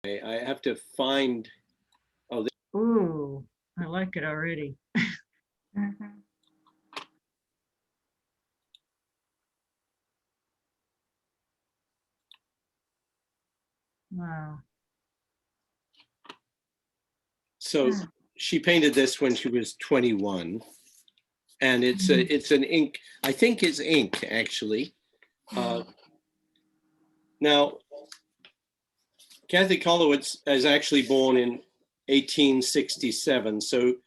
I have to find, oh, Ooh, I like it already. Mhm. Wow. so Mm. she painted this when she was 21, and Mhm. it's an ink. I think it's ink actually. Uh, Now, Kathe Kollwitz is actually born in 1867, so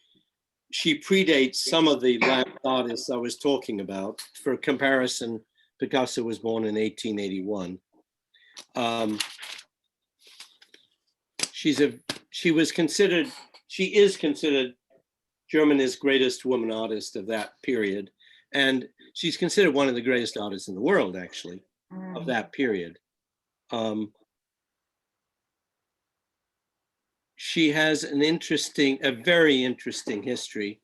she predates some of the last artists I was talking about. For comparison, Picasso was born in 1881. Um, she's a she was considered she is considered Germany's greatest woman artist of that period, and she's considered one of the greatest artists in the world, actually, of Mm. that period. Um, she has a very interesting history.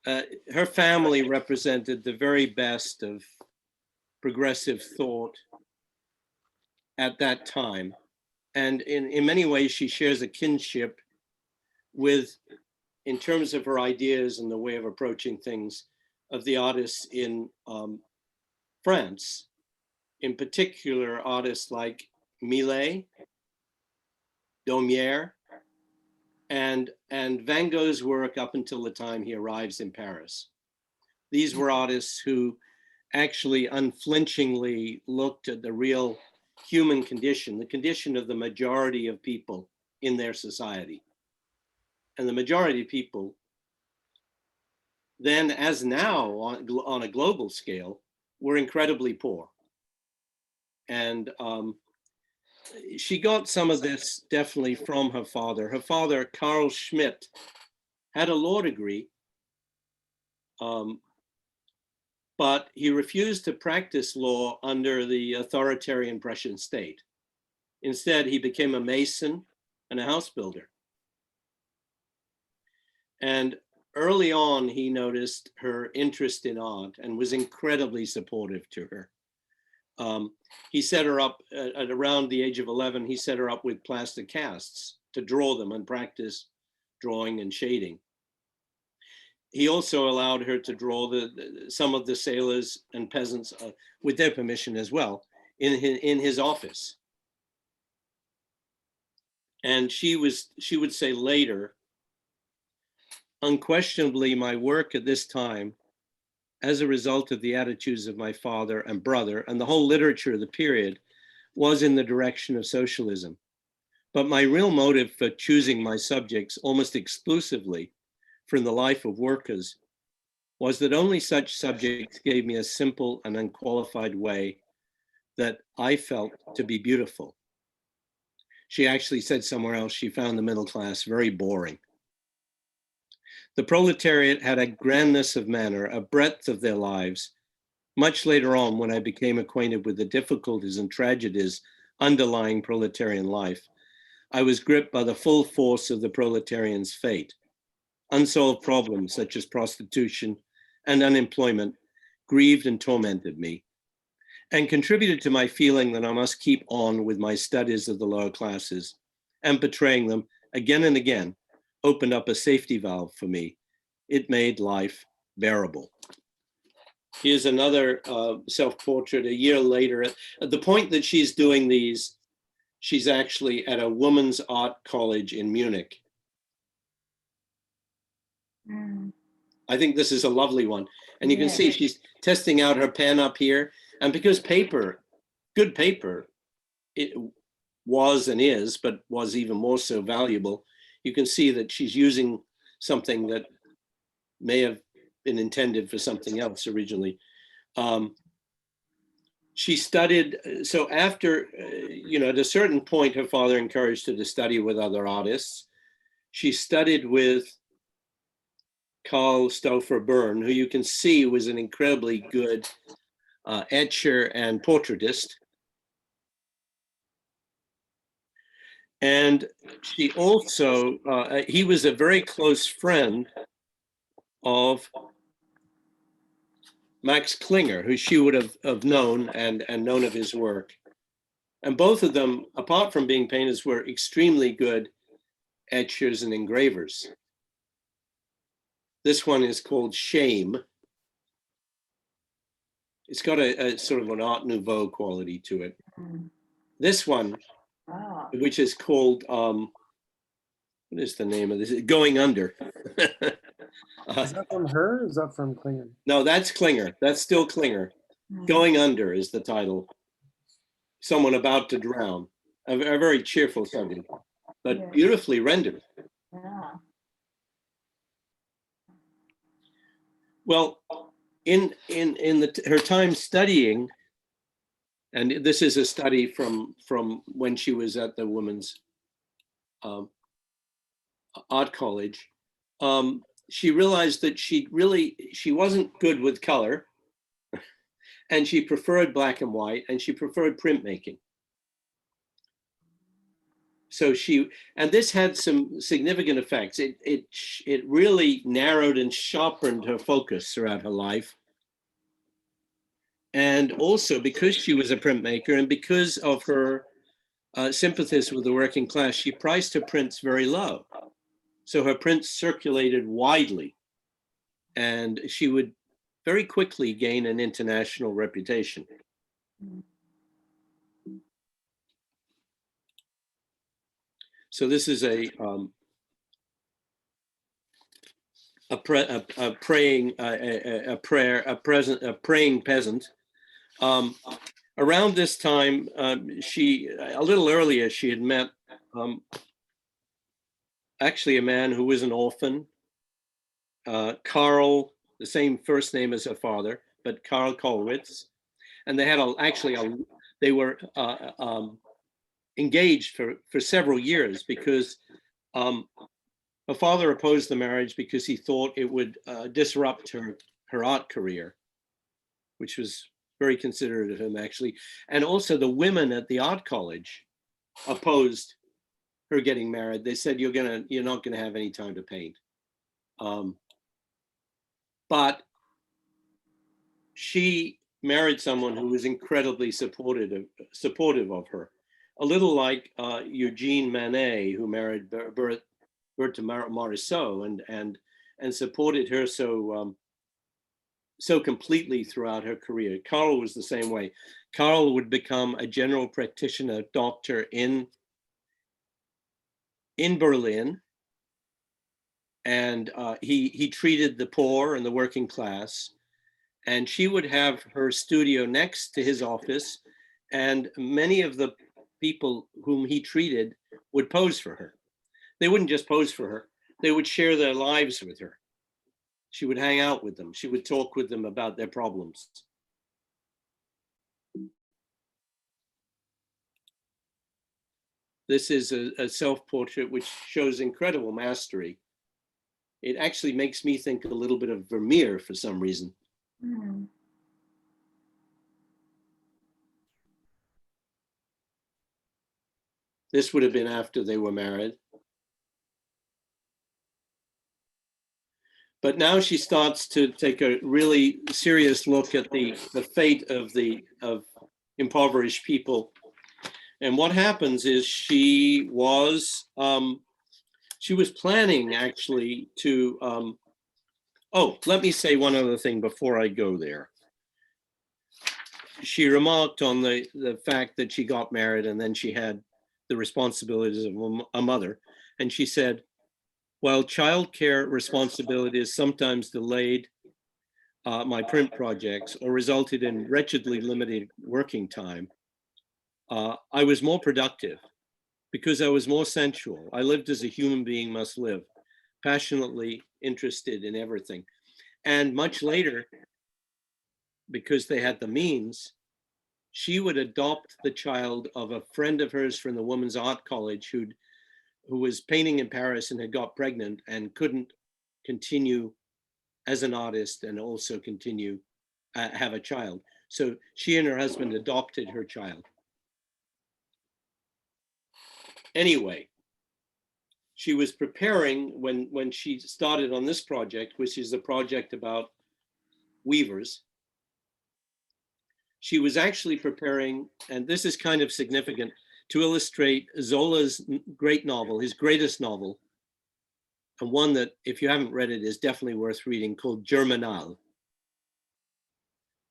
Her family represented the very best of progressive thought at that time. And in many ways, she shares a kinship with, in terms of her ideas and the way of approaching things, of the artists in France, in particular, artists like Millet, Daumier, and Van Gogh's work up until the time he arrives in Paris. These were artists who actually unflinchingly looked at the real human condition, the condition of the majority of people in their society. And the majority of people then, as now on a global scale, were incredibly poor. And she got some of this definitely from her father. Her father, Carl Schmidt, had a law degree, um, but he refused to practice law under the authoritarian Prussian state. Instead, he became a mason and a house builder. And early on, he noticed her interest in art and was incredibly supportive to her. Um, he set her up at around the age of 11, he set her up with plaster casts to draw them and practice drawing and shading. He also allowed her to draw some of the sailors and peasants with their permission as well in his office. And she would say later, unquestionably, my work at this time, as a result of the attitudes of my father and brother and the whole literature of the period, was in the direction of socialism. But my real motive for choosing my subjects almost exclusively from the life of workers was that only such subjects gave me a simple and unqualified way that I felt to be beautiful. She actually said somewhere else she found the middle class very boring. The proletariat had a grandness of manner, a breadth of their lives. Much later on, when I became acquainted with the difficulties and tragedies underlying proletarian life, I was gripped by the full force of the proletarian's fate. Unsolved problems such as prostitution and unemployment grieved and tormented me, and contributed to my feeling that I must keep on with my studies of the lower classes, and betraying them again and again opened up a safety valve for me. It made life bearable. Here's another self-portrait a year later. At the point that she's doing these, she's actually at a women's art college in Munich. Mm. I think this is a lovely one. And you can Yes. see she's testing out her pen up here. And because paper, good paper, it was and is, but was even more so valuable, you can see that she's using something that may have been intended for something else originally. Um, she studied, so after, at a certain point, her father encouraged her to study with other artists. She studied with Carl Stauffer Byrne, who you can see was an incredibly good etcher and portraitist. And she also, he was a very close friend of Max Klinger, who she would have known and known of his work. And both of them, apart from being painters, were extremely good etchers and engravers. This one is called Shame. It's got a sort of an Art Nouveau quality to it. Mm. This one, Oh. which is called, what is the name of this? Going Under. Is that from her? Or is that from Klinger? No, that's Klinger. That's still Klinger. Mm. Going Under is the title. Someone about to drown. A very cheerful subject, but Yes. beautifully rendered. Yeah. Well, in her time studying, and this is a study from when she was at the women's art college, she realized that she wasn't good with color, and she preferred black and white, and she preferred printmaking. So and this had some significant effects. It really narrowed and sharpened her focus throughout her life. And also because she was a printmaker and because of her sympathies with the working class, she priced her prints very low. So her prints circulated widely, and she would very quickly gain an international reputation. So this is a praying peasant. Around this time, a little earlier, she had met actually a man who was an orphan, Karl, the same first name as her father, but Karl Kollwitz, and they had they were engaged for several years because her father opposed the marriage because he thought it would disrupt her art career, which was very considerate of him, actually. And also the women at the art college opposed her getting married. They said, you're not gonna have any time to paint. But she married someone who was incredibly supportive of her. A little like Eugene Manet, who married Berthe Morisot and supported her so completely throughout her career. Karl was the same way. Karl would become a general practitioner doctor in Berlin, and he treated the poor and the working class. And she would have her studio next to his office, and many of the people whom he treated would pose for her. They wouldn't just pose for her, they would share their lives with her. She would hang out with them. She would talk with them about their problems. This is a self-portrait which shows incredible mastery. It actually makes me think a little bit of Vermeer for some reason. Mm. This would have been after they were married. But now she starts to take a really serious look at the fate of impoverished people. And what happens is she was planning actually to, let me say one other thing before I go there. She remarked on the fact that she got married and then she had the responsibilities of a mother. And she said, while childcare responsibilities sometimes delayed my print projects or resulted in wretchedly limited working time, I was more productive because I was more sensual. I lived as a human being must live, passionately interested in everything. And much later, because they had the means, she would adopt the child of a friend of hers from the Women's Art College who was painting in Paris and had got pregnant and couldn't continue as an artist and also continue have a child. So she and her husband adopted her child. Anyway, she was preparing when she started on this project, which is a project about weavers. she was actually preparing, and this is kind of significant, to illustrate Zola's great novel, his greatest novel, and one that, if you haven't read it, is definitely worth reading, called Germinal,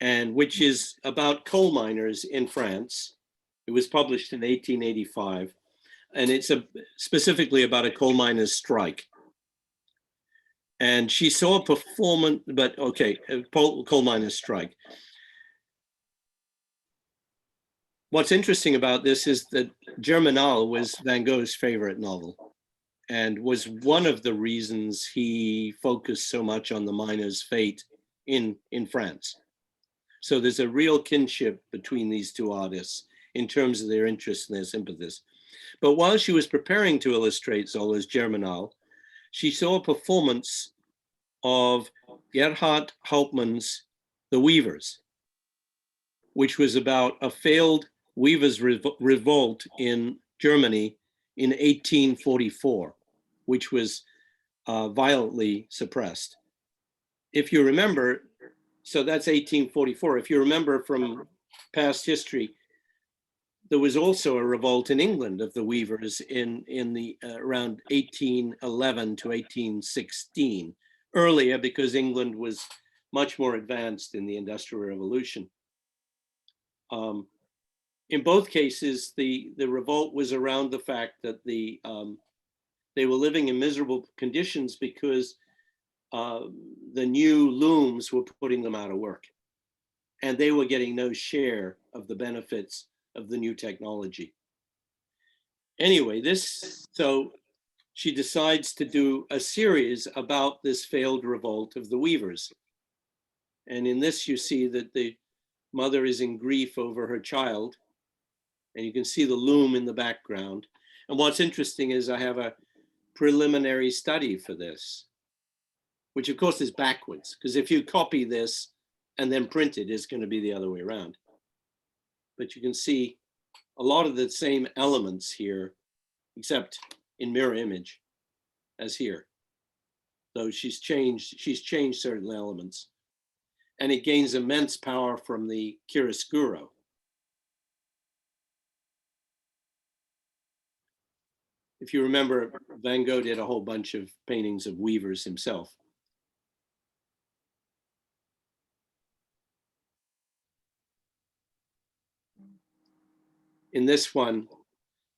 and which is about coal miners in France. It was published in 1885, and it's specifically about a coal miners' strike. And she saw a performance, but okay, coal miners' strike. What's interesting about this is that Germinal was Van Gogh's favorite novel, and was one of the reasons he focused so much on the miner's fate in France. So there's a real kinship between these two artists in terms of their interests and their sympathies. But while she was preparing to illustrate Zola's Germinal, she saw a performance of Gerhard Hauptmann's The Weavers, which was about a failed weavers' revolt in Germany in 1844, which was violently suppressed. If you remember, so that's 1844. If you remember from past history, there was also a revolt in England of the weavers in the around 1811 to 1816, earlier because England was much more advanced in the Industrial Revolution. In both cases, the revolt was around the fact that they were living in miserable conditions because the new looms were putting them out of work, and they were getting no share of the benefits of the new technology. Anyway, so she decides to do a series about this failed revolt of the weavers. And in this, you see that the mother is in grief over her child, and you can see the loom in the background. And what's interesting is I have a preliminary study for this, which of course is backwards, because if you copy this and then print it, it's going to be the other way around. But you can see a lot of the same elements here, except in mirror image as here. So she's changed certain elements, and it gains immense power from the chiaroscuro. If you remember, Van Gogh did a whole bunch of paintings of weavers himself. In this one,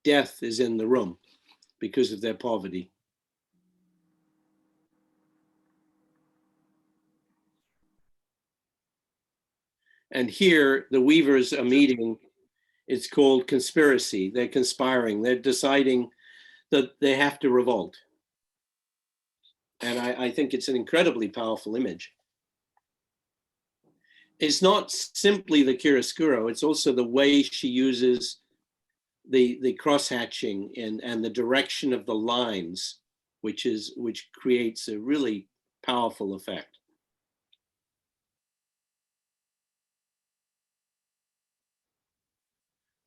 death is in the room because of their poverty. And here, the weavers are meeting. It's called conspiracy. They're conspiring. They're deciding that they have to revolt. And I think it's an incredibly powerful image. It's not simply the chiaroscuro, it's also the way she uses the cross-hatching and the direction of the lines, which creates a really powerful effect.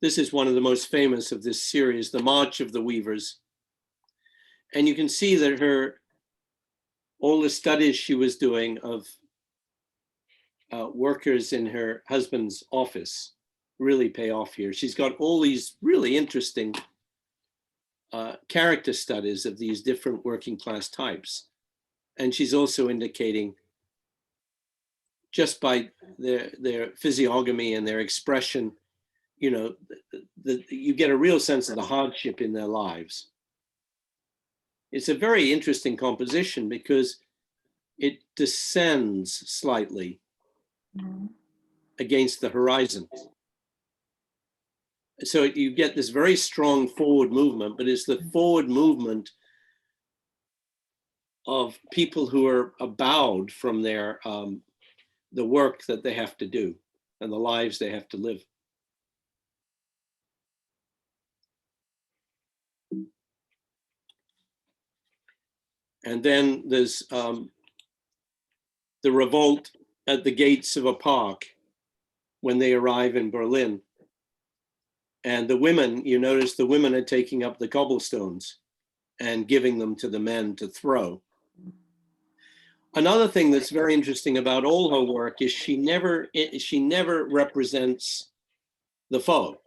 This is one of the most famous of this series, The March of the Weavers. And you can see that all the studies she was doing of workers in her husband's office really pay off here. She's got all these really interesting character studies of these different working class types. And she's also indicating, just by their physiognomy and their expression, you know, you get a real sense of the hardship in their lives. It's a very interesting composition because it descends slightly against the horizon. So you get this very strong forward movement, but it's the forward movement of people who are bowed from their the work that they have to do and the lives they have to live. And then there's the revolt at the gates of a park when they arrive in Berlin. And the women, you notice the women are taking up the cobblestones and giving them to the men to throw. Another thing that's very interesting about all her work is she never represents the foe,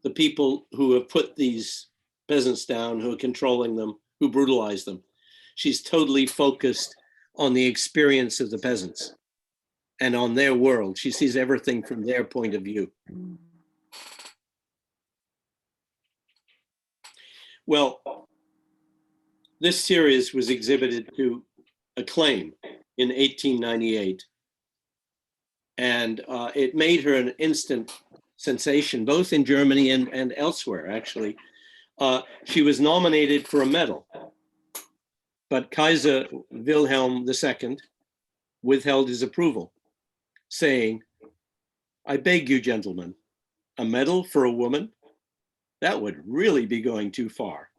the people who have put these peasants down, who are controlling them, who brutalize them. She's totally focused on the experience of the peasants and on their world. She sees everything from their point of view. Well, this series was exhibited to acclaim in 1898. And it made her an instant sensation, both in Germany and elsewhere, actually. She was nominated for a medal, but Kaiser Wilhelm II withheld his approval, saying, "I beg you, gentlemen, a medal for a woman? That would really be going too far.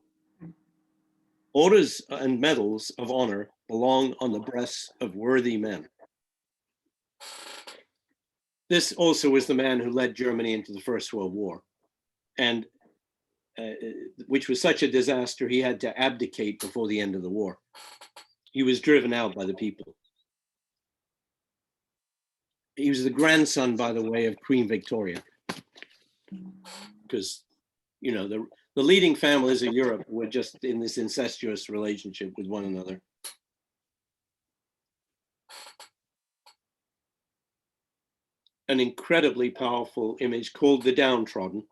Orders and medals of honor belong on the breasts of worthy men." This also was the man who led Germany into the First World War, and which was such a disaster, he had to abdicate before the end of the war. He was driven out by the people. He was the grandson, by the way, of Queen Victoria, because, you know, the leading families of Europe were just in this incestuous relationship with one another. An incredibly powerful image called The Downtrodden.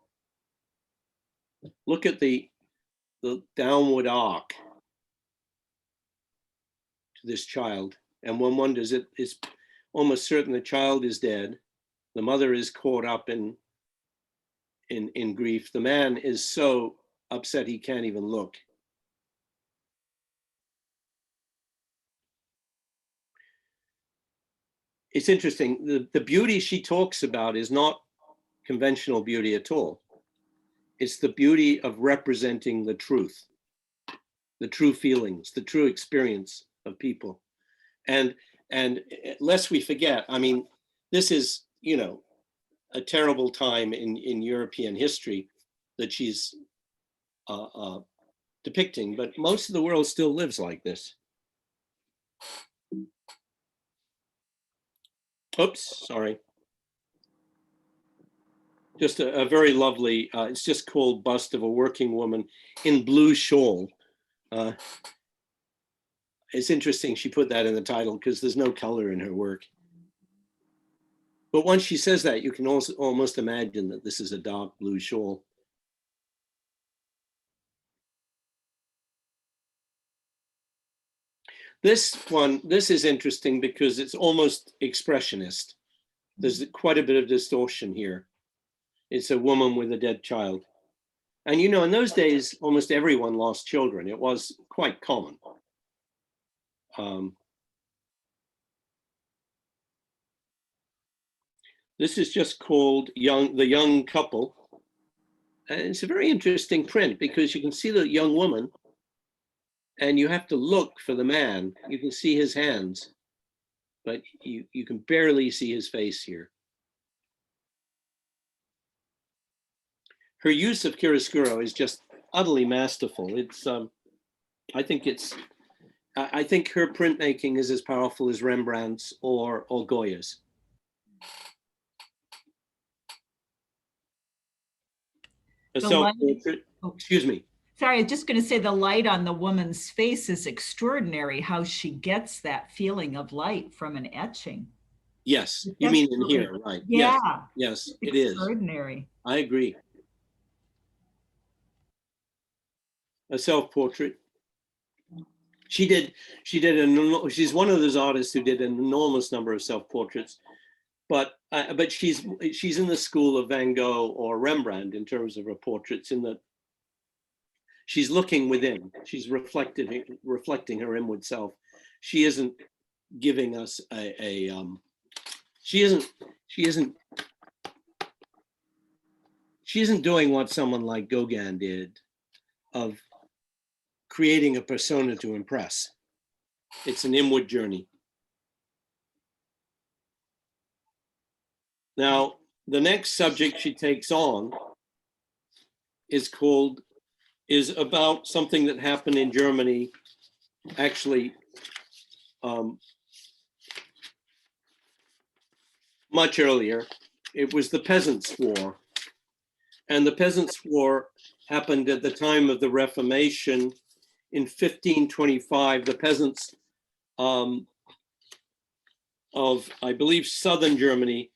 Look at the downward arc to this child. And one wonders, it's almost certain the child is dead. The mother is caught up in grief. The man is so upset he can't even look. It's interesting, the beauty she talks about is not conventional beauty at all. It's the beauty of representing the truth, the true feelings, the true experience of people. And lest we forget, I mean, this is, you know, a terrible time in European history that she's depicting, but most of the world still lives like this. Oops, sorry. Just a very lovely, it's just called Bust of a Working Woman in Blue Shawl. It's interesting she put that in the title because there's no color in her work. But once she says that, you can also almost imagine that this is a dark blue shawl. This is interesting because it's almost expressionist. There's quite a bit of distortion here. It's a woman with a dead child. And you know, in those days, almost everyone lost children. It was quite common. This is just called The Young Couple. And it's a very interesting print because you can see the young woman and you have to look for the man. You can see his hands, but you can barely see his face here. Her use of chiaroscuro is just utterly masterful. It's, I think her printmaking is as powerful as Rembrandt's or Goya's. Excuse me. Sorry, I was just going to say the light on the woman's face is extraordinary, how she gets that feeling of light from an etching. Yes, you mean in here, right? Yeah. Yes, it is. Extraordinary. I agree. A self-portrait. She's one of those artists who did an enormous number of self-portraits, but she's in the school of Van Gogh or Rembrandt in terms of her portraits, in that she's looking within. She's reflecting her inward self. She isn't giving us she isn't doing what someone like Gauguin did, of creating a persona to impress. It's an inward journey. Now, the next subject she takes on is about something that happened in Germany, actually much earlier. It was the Peasants' War. And the Peasants' War happened at the time of the Reformation in 1525. The peasants of, I believe, southern Germany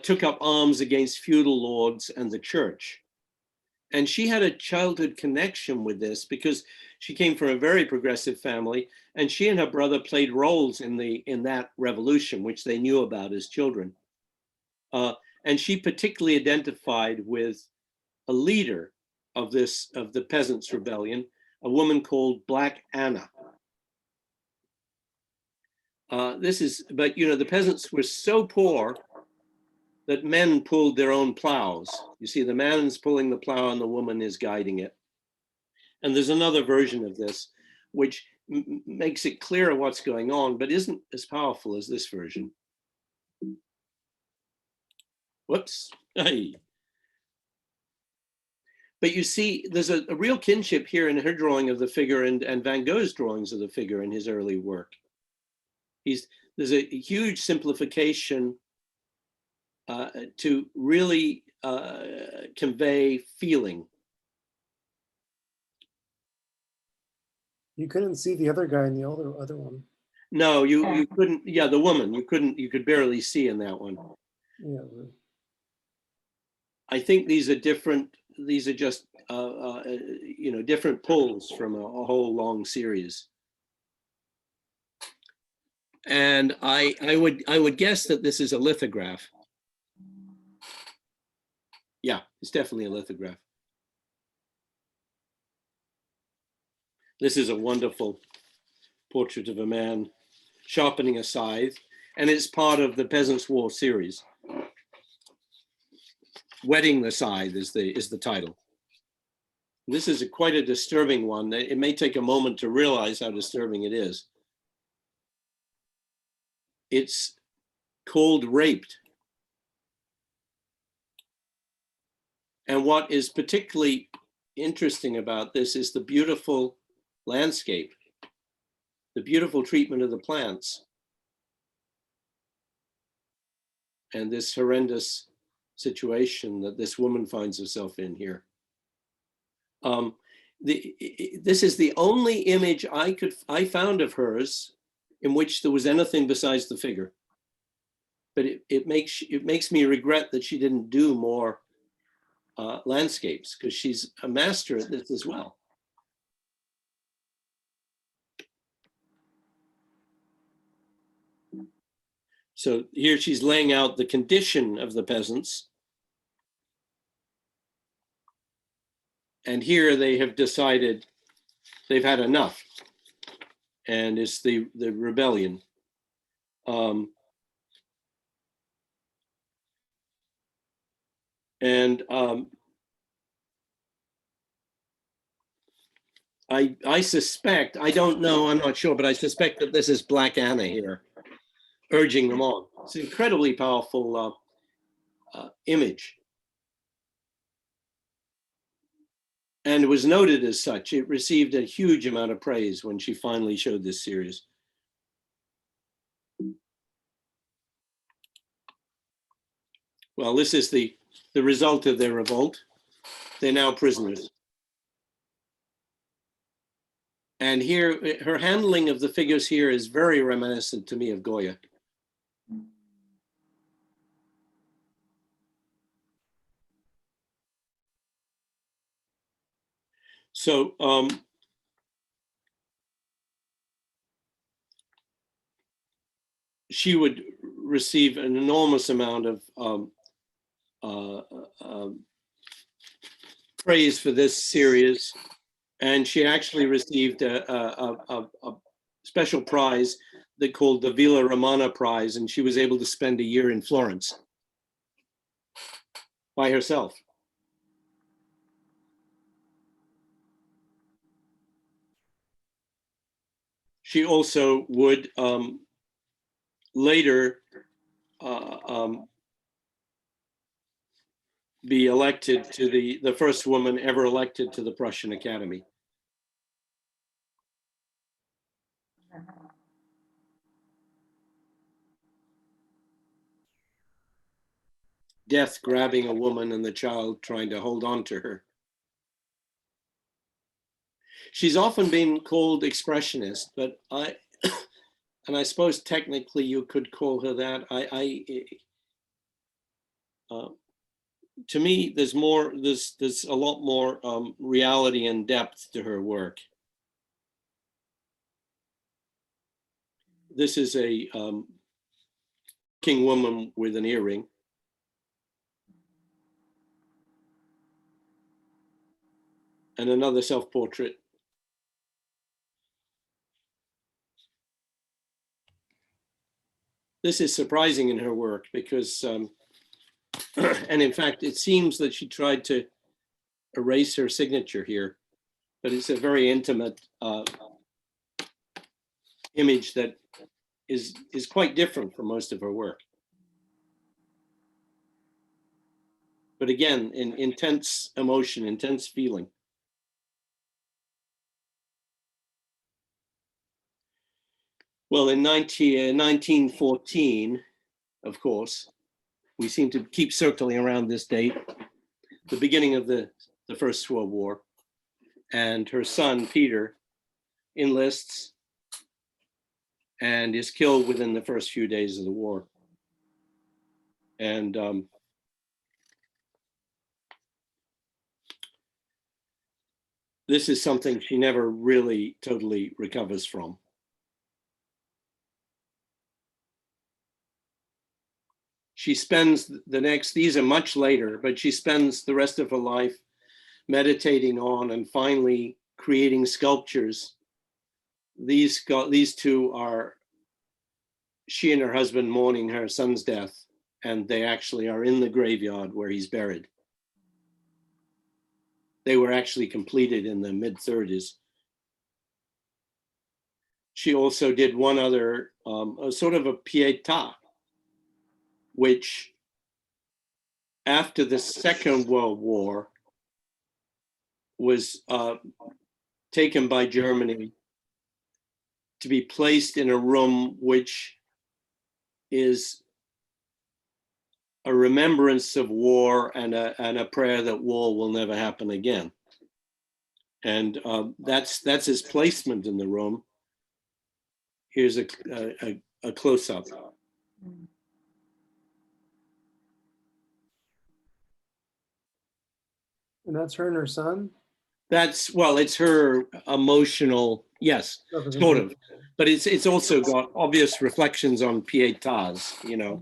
took up arms against feudal lords and the church. And she had a childhood connection with this because she came from a very progressive family, and she and her brother played roles in that revolution, which they knew about as children. And she particularly identified with a leader of the Peasants' Rebellion, a woman called Black Anna. But the peasants were so poor that men pulled their own plows. You see, the man's pulling the plow and the woman is guiding it. And there's another version of this, which makes it clearer what's going on, but isn't as powerful as this version. Whoops. Hey. But you see, there's a real kinship here in her drawing of the figure and Van Gogh's drawings of the figure in his early work. There's a huge simplification to really convey feeling. You couldn't see the other guy in the other one. No, you couldn't. Yeah, the woman, you could barely see in that one. Yeah. I think these are different. These are just different pulls from a whole long series. And I would guess that this is a lithograph. Yeah, it's definitely a lithograph. This is a wonderful portrait of a man sharpening a scythe, and it's part of the Peasants' War series. Whetting the Scythe is the title. This is quite a disturbing one. It may take a moment to realize how disturbing it is. It's called Raped. And what is particularly interesting about this is the beautiful landscape, the beautiful treatment of the plants, and this horrendous situation that this woman finds herself in here. This is the only image I found of hers in which there was anything besides the figure. But it makes me regret that she didn't do more landscapes, because she's a master at this as well. So here she's laying out the condition of the peasants. And here they have decided they've had enough. And it's the rebellion. I suspect, I don't know, I'm not sure, but I suspect that this is Black Anna here, urging them on. It's an incredibly powerful image. And it was noted as such. It received a huge amount of praise when she finally showed this series. Well, this is the result of their revolt. They're now prisoners. And here, her handling of the figures here is very reminiscent to me of Goya. So she would receive an enormous amount of praise for this series, and she actually received a special prize they called the Villa Romana Prize, and she was able to spend a year in Florence by herself. She also would later be elected to the first woman ever elected to the Prussian Academy. death grabbing a woman and the child trying to hold on to her. She's often been called expressionist, but and I suppose technically you could call her that. To me, there's a lot more reality and depth to her work. This is a working woman with an earring. And another self-portrait. This is surprising in her work because, and in fact, it seems that she tried to erase her signature here, but it's a very intimate image that is quite different from most of her work. But again, in intense emotion, intense feeling. Well, in 1914, of course, we seem to keep circling around this date, the beginning of the First World War, and her son, Peter, enlists and is killed within the first few days of the war. And this is something she never really totally recovers from. She spends these are much later, but she spends the rest of her life meditating on and finally creating sculptures. These two are she and her husband mourning her son's death, and they actually are in the graveyard where he's buried. They were actually completed in the mid-30s. She also did one other, a sort of a Pietà, which after the Second World War was taken by Germany to be placed in a room which is a remembrance of war and a prayer that war will never happen again. And that's his placement in the room. Here's a close-up. And that's her and her son? Well, it's her emotional, yes, sort of. But it's also got obvious reflections on Pietà's, you know.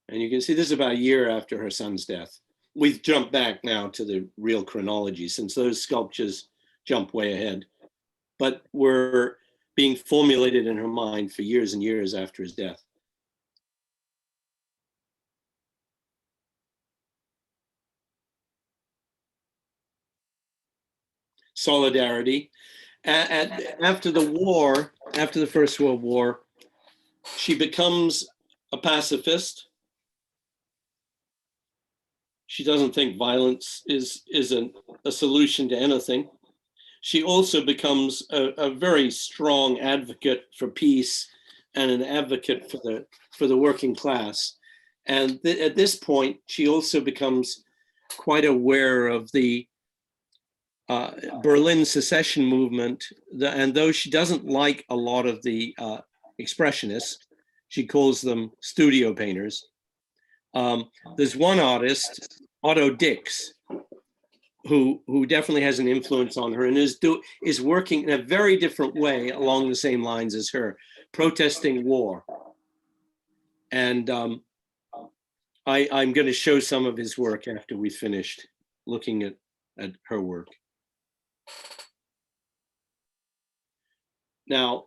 And you can see this is about a year after her son's death. We've jumped back now to the real chronology since those sculptures jump way ahead, but were being formulated in her mind for years and years after his death. Solidarity. After the war, after the First World War, she becomes a pacifist. She doesn't think violence is a solution to anything. She also becomes a very strong advocate for peace and an advocate for the working class. And at this point, she also becomes quite aware of the Berlin secession movement. And though she doesn't like a lot of the expressionists, she calls them studio painters. There's one artist, Otto, who definitely has an influence on her and is working in a very different way along the same lines as her, protesting war. And I'm going to show some of his work after we finished looking at her work. Now,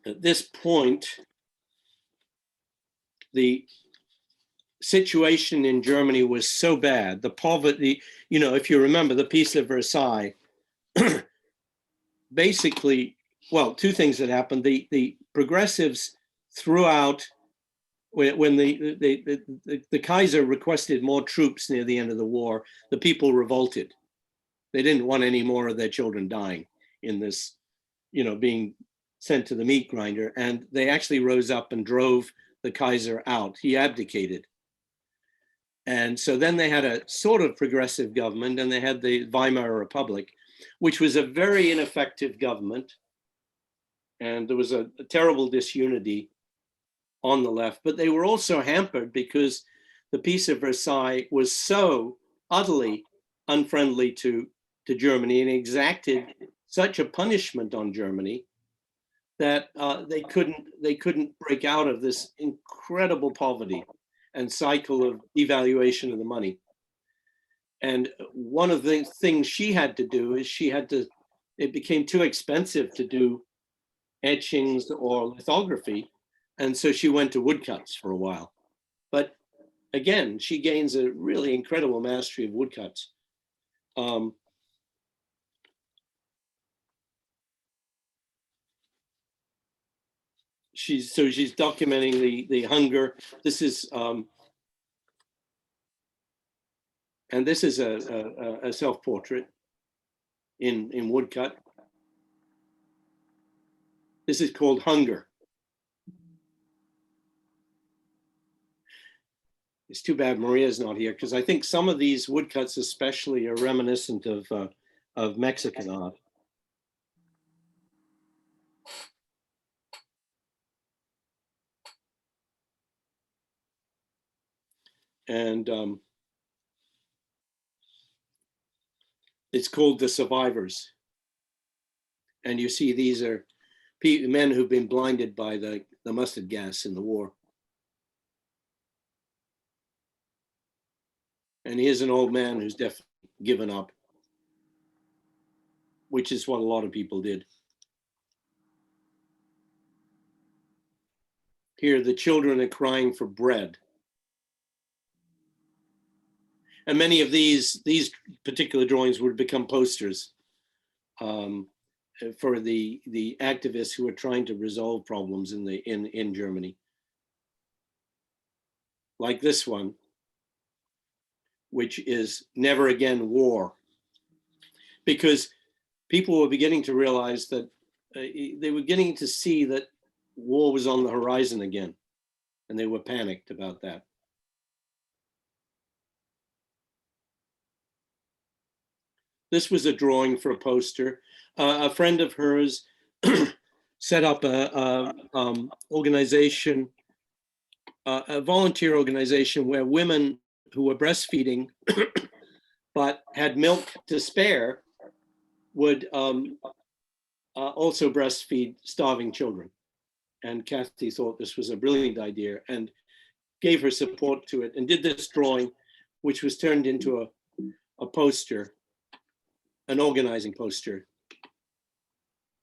at this point, the situation in Germany was so bad, the poverty, you know, if you remember the Peace of Versailles, basically, well, two things that happened. The progressives throughout, when the Kaiser requested more troops near the end of the war, the people revolted. They didn't want any more of their children dying. in this, being sent to the meat grinder. And they actually rose up and drove the Kaiser out. He abdicated. And so then they had a sort of progressive government, and they had the Weimar Republic, which was a very ineffective government. And there was a terrible disunity on the left, but they were also hampered because the Peace of Versailles was so utterly unfriendly to Germany and exacted such a punishment on Germany that they couldn't break out of this incredible poverty and cycle of devaluation of the money. And one of the things she had to do is it became too expensive to do etchings or lithography. And so she went to woodcuts for a while. But again, she gains a really incredible mastery of woodcuts. She's documenting the hunger. This is and this is a self-portrait in woodcut. This is called Hunger. It's too bad Maria's not here, because I think some of these woodcuts especially are reminiscent of Mexican art. And it's called The Survivors. And you see these are men who've been blinded by the mustard gas in the war. And here's an old man who's definitely given up, which is what a lot of people did. Here, the children are crying for bread. And many of these particular drawings would become posters for the activists who are trying to resolve problems in Germany. Like this one, which is Never Again War. Because people were beginning to realize that they were getting to see that war was on the horizon again, and they were panicked about that. This was a drawing for a poster. A friend of hers set up a organization, a volunteer organization where women who were breastfeeding but had milk to spare would also breastfeed starving children. And Kathe thought this was a brilliant idea and gave her support to it and did this drawing, which was turned into a poster, an organizing poster,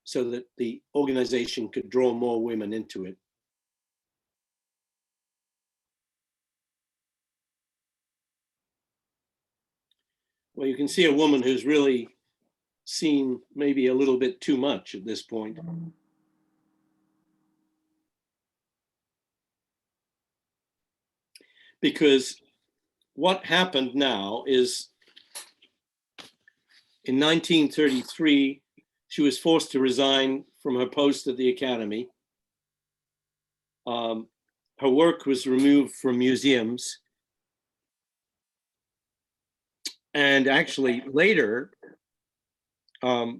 so that the organization could draw more women into it. Well, you can see a woman who's really seen maybe a little bit too much at this point. Because what happened now is in 1933, she was forced to resign from her post at the academy. Her work was removed from museums. And actually later, a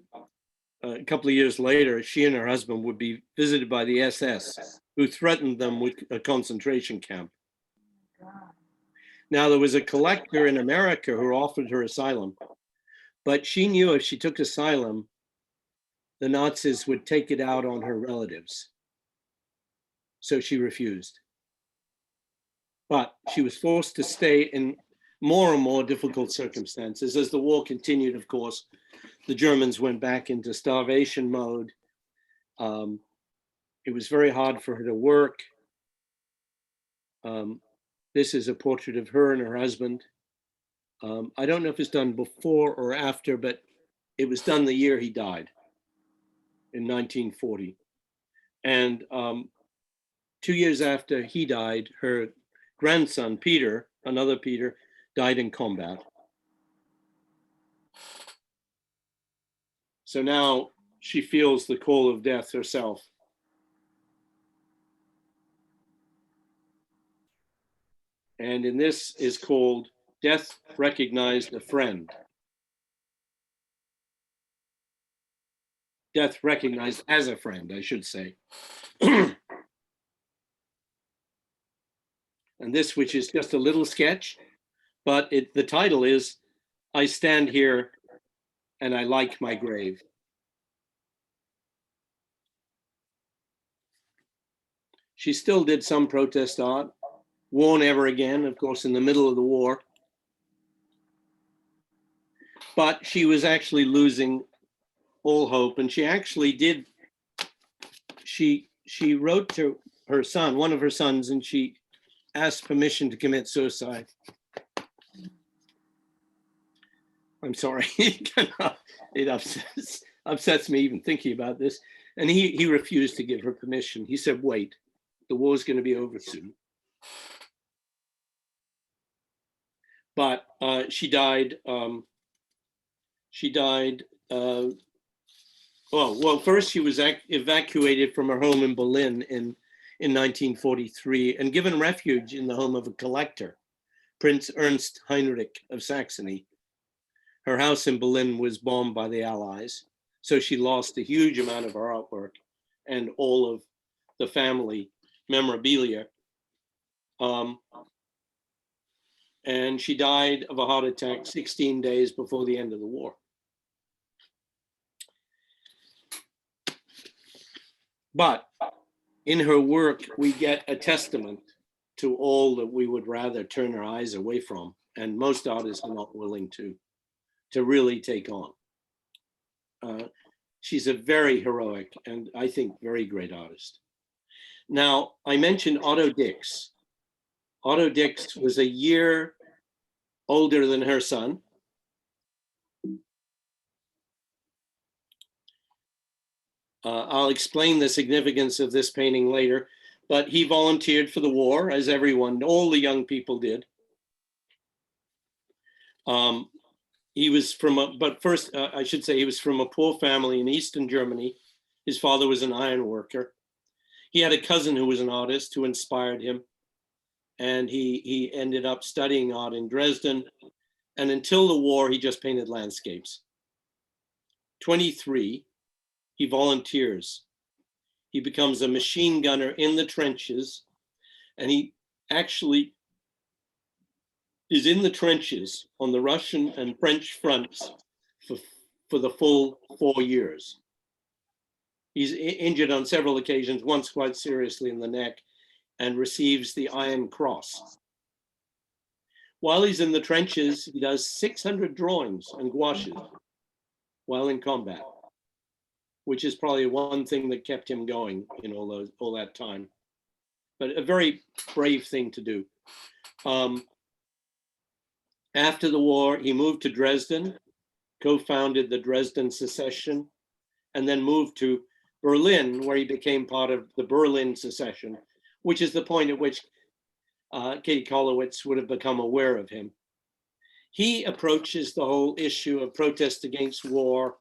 couple of years later, she and her husband would be visited by the SS, who threatened them with a concentration camp. Now, there was a collector in America who offered her asylum, but she knew if she took asylum, the Nazis would take it out on her relatives. So she refused. But she was forced to stay in more and more difficult circumstances. As the war continued, of course, the Germans went back into starvation mode. It was very hard for her to work. This is a portrait of her and her husband. I don't know if it's done before or after, but it was done the year he died, in 1940. And 2 years after he died, her grandson, Peter, another Peter, died in combat. So now she feels the call of death herself. And in this is called Death Recognized a Friend. Death recognized as a friend, I should say. And this, which is just a little sketch, but the title is, I Stand Here and I Like My Grave. She still did some protest art, won't ever again, of course, in the middle of the war. But she was actually losing all hope, and she actually did, she wrote to her son, one of her sons, and she asked permission to commit suicide. I'm sorry, it upsets me even thinking about this. And he refused to give her permission. He said, wait, the war's going to be over soon. But she died. Well, first she was evacuated from her home in Berlin in 1943 and given refuge in the home of a collector, Prince Ernst Heinrich of Saxony. Her house in Berlin was bombed by the Allies, so she lost a huge amount of her artwork and all of the family memorabilia. And she died of a heart attack 16 days before the end of the war. But in her work, we get a testament to all that we would rather turn our eyes away from, and most artists are not willing to really take on. She's a very heroic and I think very great artist. Now, I mentioned Otto Dix. Otto Dix was a year older than her son. I'll explain the significance of this painting later, but he volunteered for the war, as everyone, all the young people did. He was from but first, I should say he was from a poor family in Eastern Germany. His father was an iron worker. He had a cousin who was an artist who inspired him. And he ended up studying art in Dresden. And until the war, he just painted landscapes. 23, he volunteers. He becomes a machine gunner in the trenches. And he actually is in the trenches on the Russian and French fronts for the full 4 years. He's injured on several occasions, once quite seriously in the neck, and receives the Iron Cross. While he's in the trenches, he does 600 drawings and gouaches while in combat, which is probably one thing that kept him going in all that time. But a very brave thing to do. After the war, he moved to Dresden, co-founded the Dresden Secession, and then moved to Berlin, where he became part of the Berlin Secession, which is the point at which Kathe Kollwitz would have become aware of him. He approaches the whole issue of protest against war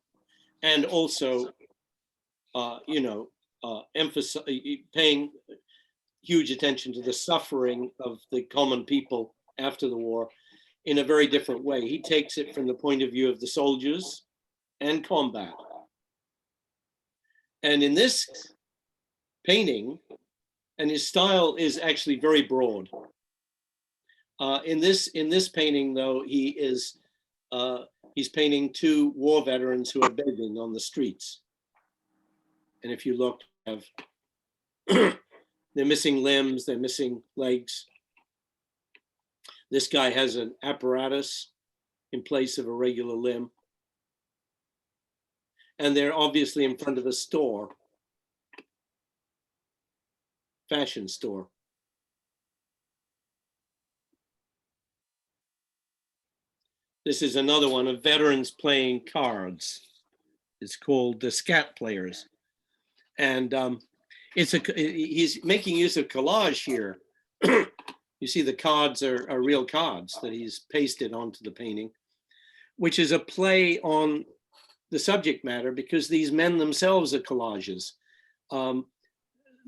and also, paying huge attention to the suffering of the common people after the war in a very different way. He takes it from the point of view of the soldiers and combat. And in this painting, and his style is actually very broad. In this painting, though, he's painting two war veterans who are begging on the streets. And if you look, they're missing limbs, they're missing legs. This guy has an apparatus in place of a regular limb. And they're obviously in front of a store. Fashion store. This is another one of veterans playing cards. It's called the Scat Players. And he's making use of collage here. You see the cards are real cards that he's pasted onto the painting, which is a play on the subject matter because these men themselves are collages.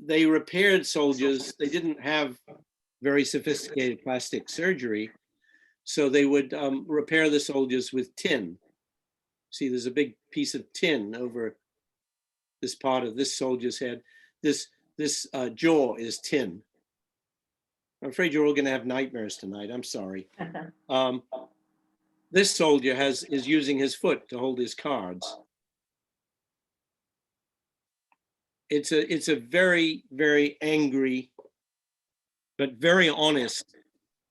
They repaired soldiers. They didn't have very sophisticated plastic surgery, so they would repair the soldiers with tin. See, there's a big piece of tin over this part of this soldier's head. This jaw is tin. I'm afraid you're all going to have nightmares tonight. I'm sorry. This soldier is using his foot to hold his cards. It's a very, very angry, but very honest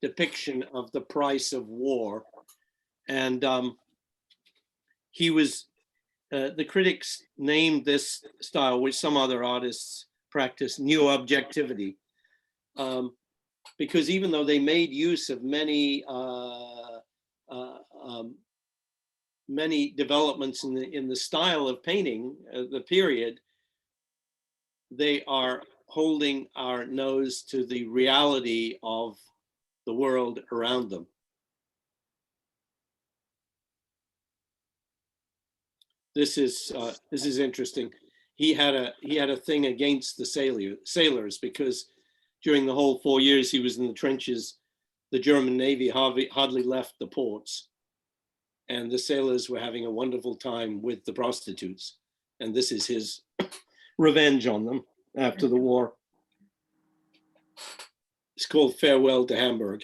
depiction of the price of war. And he was, the critics named this style, which some other artists practice, neo objectivity, because even though they made use of many many developments in the style of painting, the period, they are holding our nose to the reality of the world around them. This is interesting. He had a thing against the sailors because during the whole 4 years he was in the trenches, the German Navy hardly left the ports, and the sailors were having a wonderful time with the prostitutes. And this is his revenge on them after the war. It's called Farewell to Hamburg.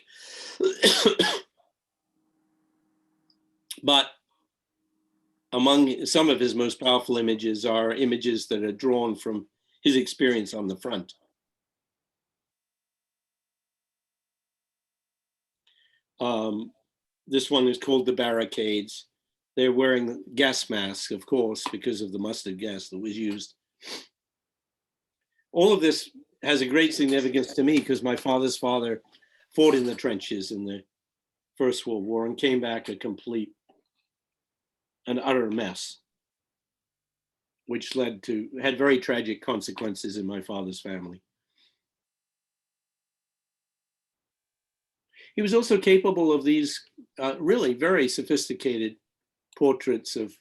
But among some of his most powerful images are images that are drawn from his experience on the front. This one is called The Barricades. They're wearing gas masks, of course, because of the mustard gas that was used. All of this has a great significance to me because my father's father fought in the trenches in the First World War and came back a complete and utter mess, which had very tragic consequences in my father's family. He was also capable of these really very sophisticated portraits of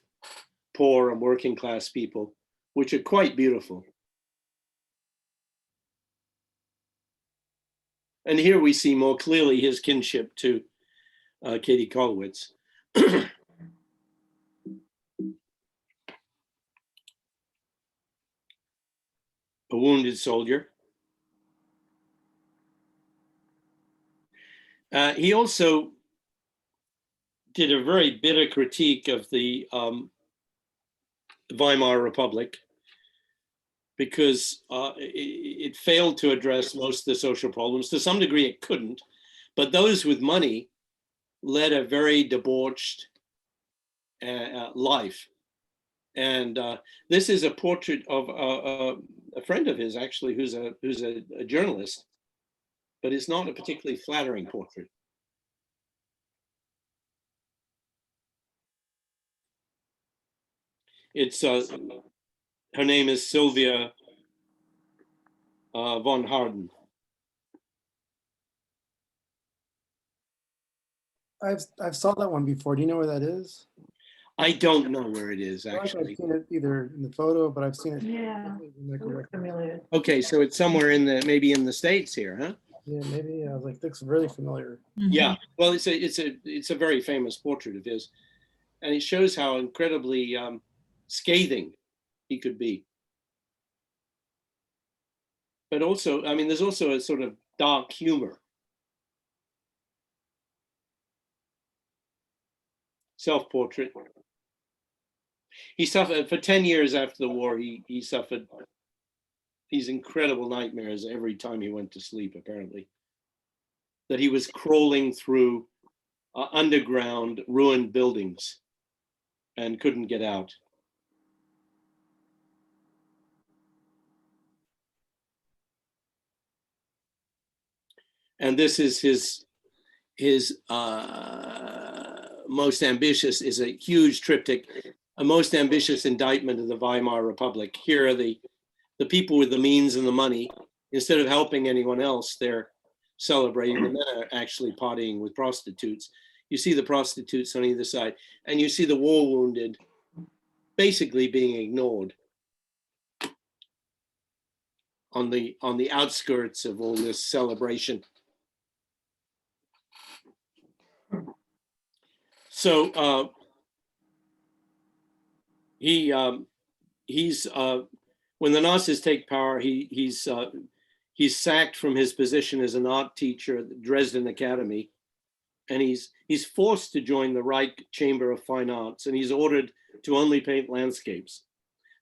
poor and working class people, which are quite beautiful. And here we see more clearly his kinship to Kathe Kollwitz. A wounded soldier. He also did a very bitter critique of the Weimar Republic because it failed to address most of the social problems. To some degree it couldn't, but those with money led a very debauched life. And this is a portrait of a friend of his, actually, who's a journalist, but it's not a particularly flattering portrait. It's her name is Sylvia von Harden. I've saw that one before. Do you know where that is? I don't know where it is, I feel like actually. I've seen it either in the photo, but I've seen it. Yeah. Familiar. Okay, so it's somewhere maybe in the States here, huh? Yeah, maybe. I was like, looks really familiar. Yeah, well, it's a very famous portrait of his, and it shows how incredibly scathing he could be. But also, I mean, there's also a sort of dark humor. Self-portrait. He suffered for 10 years after the war. He suffered these incredible nightmares every time he went to sleep, apparently. That he was crawling through underground ruined buildings and couldn't get out. And this is his most ambitious, is a huge triptych, a most ambitious indictment of the Weimar Republic. Here are the people with the means and the money. Instead of helping anyone else, they're celebrating. The men are actually partying with prostitutes. You see the prostitutes on either side, and you see the war wounded basically being ignored on the outskirts of all this celebration. So he's when the Nazis take power, he's sacked from his position as an art teacher at the Dresden Academy, and he's forced to join the Reich Chamber of Fine Arts, and he's ordered to only paint landscapes,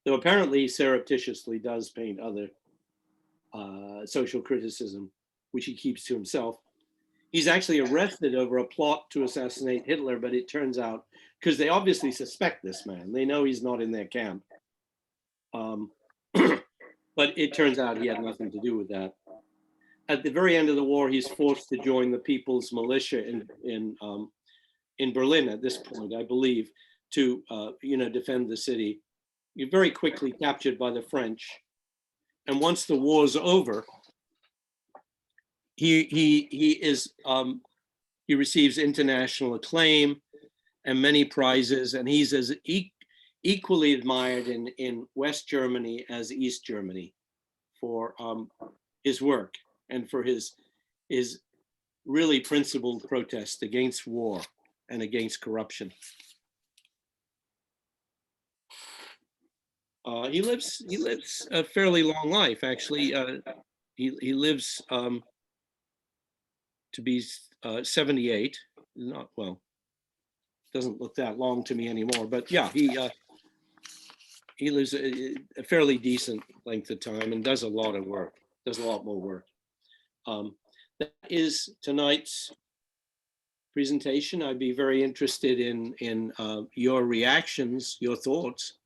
though apparently he surreptitiously does paint other social criticism, which he keeps to himself. He's actually arrested over a plot to assassinate Hitler, but it turns out, because they obviously suspect this man, they know he's not in their camp. But it turns out he had nothing to do with that. At the very end of the war, he's forced to join the People's Militia in Berlin at this point, I believe, to defend the city. You're very quickly captured by the French. And once the war's over, he receives international acclaim and many prizes, and he's as equally admired in West Germany as East Germany for his work and for his really principled protest against war and against corruption. He lives a fairly long life, actually. He lives to be 78. Not well, doesn't look that long to me anymore. But yeah, he lives a fairly decent length of time and does a lot of work. Does a lot more work. That is tonight's presentation. I'd be very interested in your reactions, your thoughts.